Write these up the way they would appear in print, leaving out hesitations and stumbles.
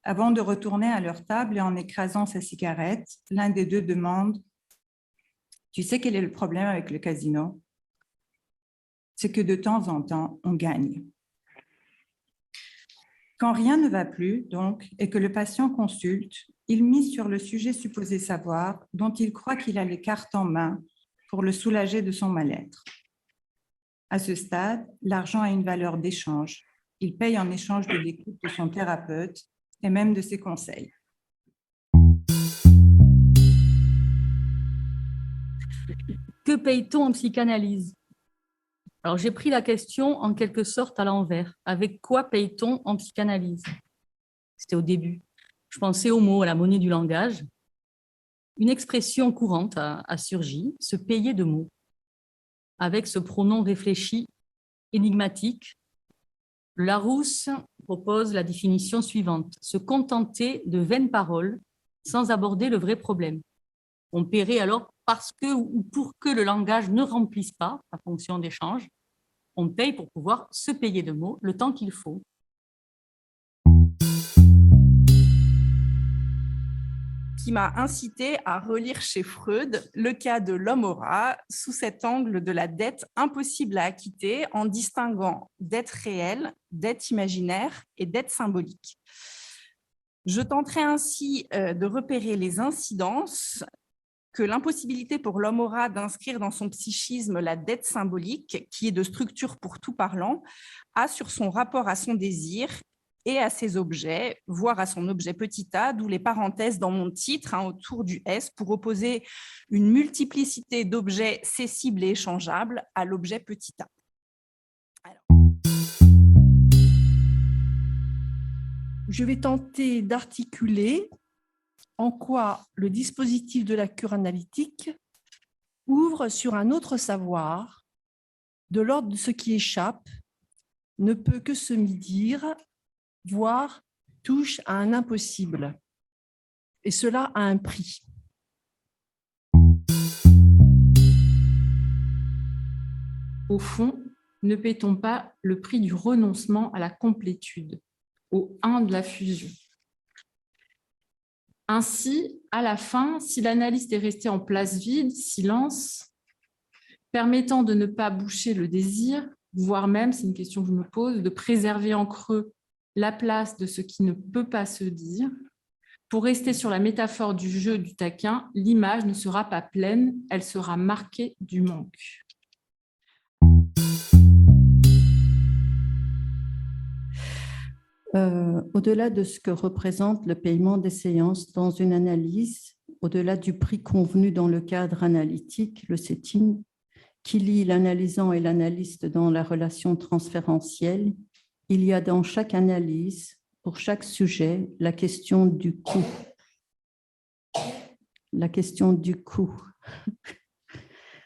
Avant de retourner à leur table et en écrasant sa cigarette, l'un des deux demande « Tu sais quel est le problème avec le casino ? C'est que de temps en temps, on gagne. » Quand rien ne va plus, donc, et que le patient consulte, il mise sur le sujet supposé savoir, dont il croit qu'il a les cartes en main pour le soulager de son mal-être. À ce stade, l'argent a une valeur d'échange. Il paye en échange de l'écoute de son thérapeute et même de ses conseils. Que paye-t-on en psychanalyse? Alors, j'ai pris la question en quelque sorte à l'envers. Avec quoi paye-t-on en psychanalyse? C'était au début. Je pensais aux mots, à la monnaie du langage. Une expression courante a surgi, se payer de mots, avec ce pronom réfléchi, énigmatique. Larousse propose la définition suivante: se contenter de vaines paroles sans aborder le vrai problème. On paierait alors parce que ou pour que le langage ne remplisse pas sa fonction d'échange. On paye pour pouvoir se payer de mots le temps qu'il faut. Qui m'a incité à relire chez Freud le cas de l'homme au rat sous cet angle de la dette impossible à acquitter en distinguant dette réelle, dette imaginaire et dette symbolique. Je tenterai ainsi de repérer les incidences que l'impossibilité pour l'homme au rat d'inscrire dans son psychisme la dette symbolique, qui est de structure pour tout parlant, a sur son rapport à son désir et à ses objets, voire à son objet petit a, d'où les parenthèses dans mon titre, autour du S, pour opposer une multiplicité d'objets cessibles et échangeables à l'objet petit a. Je vais tenter d'articuler en quoi le dispositif de la cure analytique ouvre sur un autre savoir de l'ordre de ce qui échappe, ne peut que se dire, voire touche à un impossible. Et cela a un prix. Au fond, ne paie-t-on pas le prix du renoncement à la complétude, au un de la fusion? Ainsi, à la fin, si l'analyste est resté en place vide, silence, permettant de ne pas boucher le désir, voire même, c'est une question que je me pose, de préserver en creux la place de ce qui ne peut pas se dire, pour rester sur la métaphore du jeu du taquin, l'image ne sera pas pleine, elle sera marquée du manque. Au-delà de ce que représente le paiement des séances dans une analyse, au-delà du prix convenu dans le cadre analytique, le setting, qui lie l'analysant et l'analyste dans la relation transférentielle, il y a dans chaque analyse, pour chaque sujet, la question du coût. La question du coût.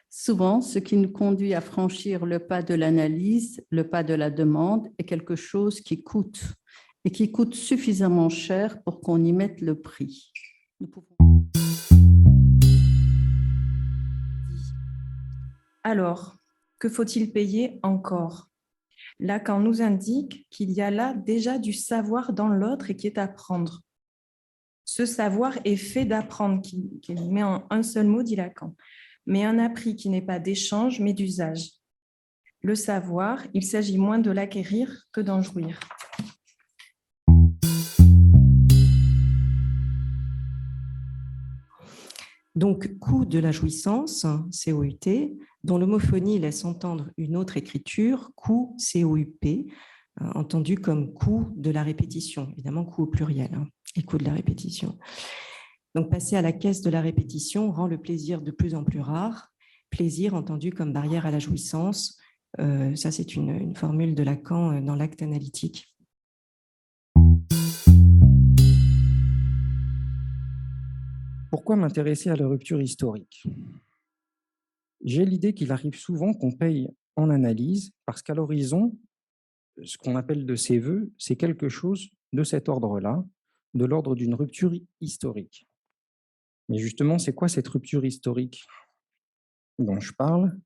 Souvent, ce qui nous conduit à franchir le pas de l'analyse, le pas de la demande, est quelque chose qui coûte et qui coûte suffisamment cher pour qu'on y mette le prix. Alors, que faut-il payer encore? Lacan nous indique qu'il y a là déjà du savoir dans l'autre et qui est à prendre. Ce savoir est fait d'apprendre, qu'il met en un seul mot, dit Lacan, mais un appris qui n'est pas d'échange, mais d'usage. Le savoir, il s'agit moins de l'acquérir que d'en jouir. Donc, coût de la jouissance, COUT, dont l'homophonie laisse entendre une autre écriture, coût, COUP, entendu comme coût de la répétition, évidemment coût au pluriel, et coût de la répétition. Donc, passer à la caisse de la répétition rend le plaisir de plus en plus rare, plaisir entendu comme barrière à la jouissance, ça c'est une formule de Lacan dans l'acte analytique. Pourquoi m'intéresser à la rupture historique? J'ai l'idée qu'il arrive souvent qu'on paye en analyse parce qu'à l'horizon, ce qu'on appelle de ses voeux, c'est quelque chose de cet ordre-là, de l'ordre d'une rupture historique. Mais justement, c'est quoi cette rupture historique dont je parle?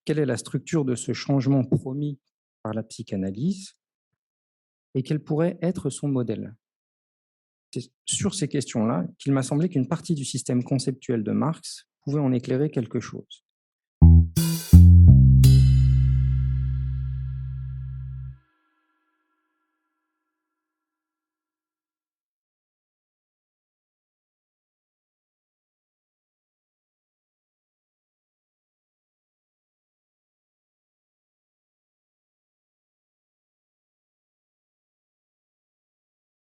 Quelle est la structure de ce changement promis par la psychanalyse? Et quel pourrait être son modèle? C'est sur ces questions-là qu'il m'a semblé qu'une partie du système conceptuel de Marx pouvait en éclairer quelque chose.